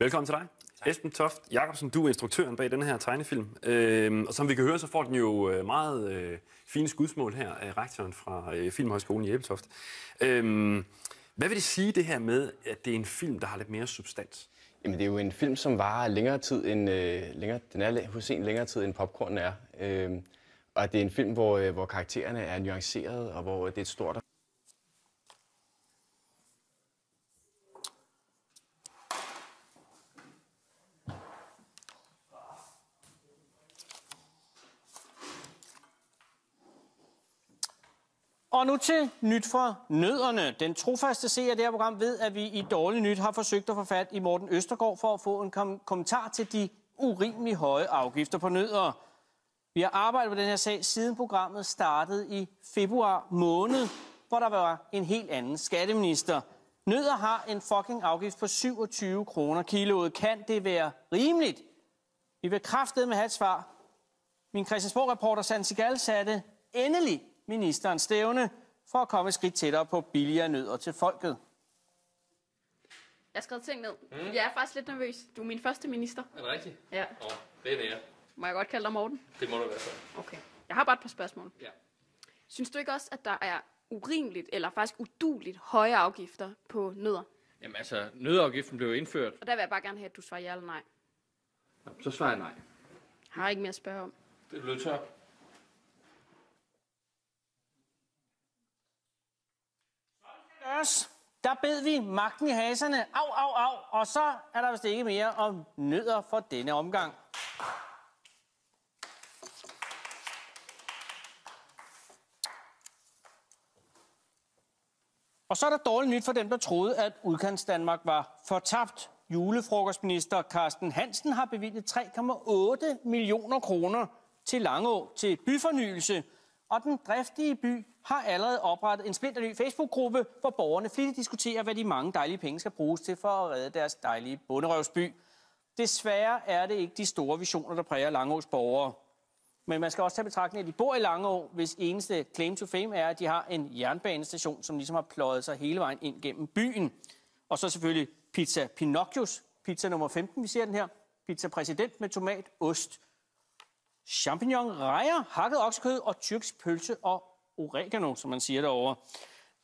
Velkommen til dig. Tak. Esben Toft Jacobsen, du er instruktøren bag denne her tegnefilm. Og som vi kan høre, så får den jo meget fine skudsmål her af rektoren fra Filmhøjskolen i Ebeltoft. Hvad vil det sige det her med, at det er en film, der har lidt mere substans? Jamen, det er jo en film, som varer længere tid end den er hos en længere tid end popcorn er. Og det er en film, hvor karaktererne er nuancerede, og hvor det er et stort. Og nu til nyt fra nødderne. Den trofaste seer af det her program ved, at vi i Dårligt Nyt har forsøgt at få fat i Morten Østergaard for at få en kommentar til de urimelig høje afgifter på nødder. Vi har arbejdet på den her sag siden programmet startede i februar måned, hvor der var en helt anden skatteminister. Nødder har en fucking afgift på 27 kroner kiloet. Kan det være rimeligt? Vi vil kraftedeme have et svar. Min Christiansborg-reporter Sand Sigal satte endelig ministerens stævne for at komme et skridt tættere på billigere nødder til folket. Jeg har skrevet ting ned. Jeg er faktisk lidt nervøs. Du er min første minister. Er det rigtigt? Ja. Det er det. Må jeg godt kalde dig Morten? Det må du være så. Okay. Jeg har bare et par spørgsmål. Ja. Synes du ikke også, at der er urimeligt, eller faktisk udueligt høje afgifter på nødder? Jamen altså, nøddeafgiften blev indført. Og der vil jeg bare gerne have, at du svarer ja eller nej. Nå, så svarer jeg nej. Har ikke mere at spørge om. Det er blevet tør. Der bed vi magten i haserne. Au, au, au. Og så er der vist ikke mere om nødder for denne omgang. Og så er der dårligt nyt for dem, der troede, at Udkantsdanmark var fortabt. Julefrokostminister Carsten Hansen har bevilget 3,8 millioner kroner til Langå til byfornyelse. Og den driftige by har allerede oprettet en splinterny Facebook-gruppe, hvor borgerne flittigt diskuterer, hvad de mange dejlige penge skal bruges til for at redde deres dejlige bonderøvsby. Desværre er det ikke de store visioner, der præger Langås borgere. Men man skal også tage betragtning, at de bor i Langå, hvis eneste claim to fame er, at de har en jernbanestation, som ligesom har pløjet sig hele vejen ind gennem byen. Og så selvfølgelig pizza Pinocchios, pizza nummer 15, vi ser den her. Pizza præsident med tomat, ost, champignon, rejer, hakket oksekød og tyrkisk pølse og oregano, som man siger derovre.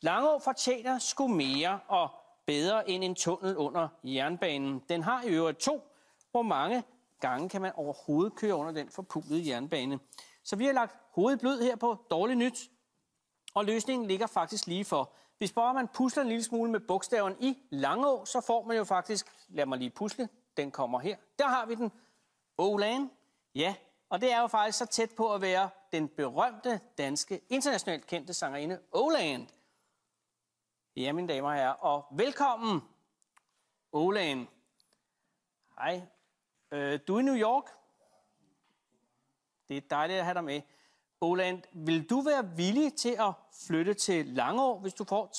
Langå fortjener sgu mere og bedre end en tunnel under jernbanen. Den har i øvrigt 2. Hvor mange gange kan man overhovedet køre under den forpulede jernbane? Så vi har lagt hovedet blød her på Dårligt Nyt, og løsningen ligger faktisk lige for. Hvis bare man pusler en lille smule med bogstaven i Langå, så får man jo faktisk, lad mig lige pusle, den kommer her. Der har vi den. Åland. Ja, og det er jo faktisk så tæt på at være den berømte danske, internationalt kendte sangerinde Åland. Ja, mine damer og herrer, og velkommen, Åland. Hej. Du er i New York. Det er dejligt at have dig med. Åland, vil du være villig til at flytte til Langå, hvis du får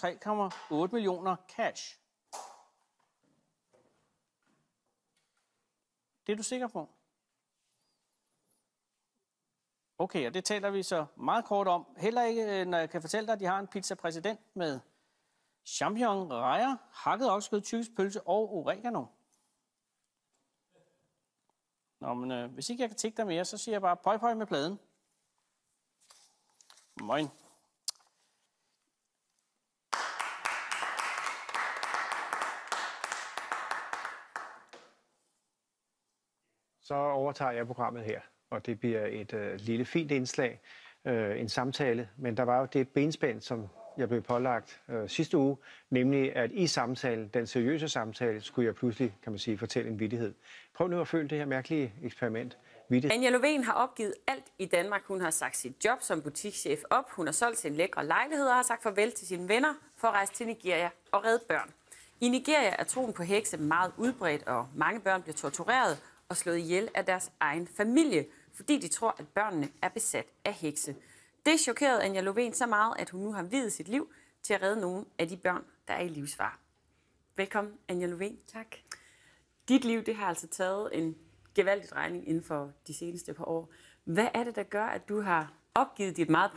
3,8 millioner cash? Det er du sikker på? Okay, og det taler vi så meget kort om. Heller ikke, når jeg kan fortælle dig, at de har en pizza præsident med champignon, rejer, hakket oksekød, tyrkisk pølse og oregano. Nå, men hvis ikke jeg kan tække dig mere, så siger jeg bare pøj pøj med pladen. Moin. Så overtager jeg programmet her, og det bliver et lille fint indslag, en samtale. Men der var jo det benspænd, som jeg blev pålagt sidste uge, nemlig at i samtalen, den seriøse samtale, skulle jeg pludselig, kan man sige, fortælle en vittighed. Prøv nu at følge det her mærkelige eksperiment. Anja Lovén har opgivet alt i Danmark. Hun har sagt sit job som butikschef op. Hun har solgt sin lækre lejlighed og har sagt farvel til sine venner for at rejse til Nigeria og redde børn. I Nigeria er troen på hekse meget udbredt, og mange børn bliver tortureret og slået ihjel af deres egen familie, fordi de tror, at børnene er besat af hekse. Det chokerede Anja Lovén så meget, at hun nu har viet sit liv til at redde nogle af de børn, der er i livsfare. Velkommen, Anja Lovén. Tak. Dit liv, det har altså taget en gevaldig drejning inden for de seneste par år. Hvad er det, der gør, at du har opgivet dit meget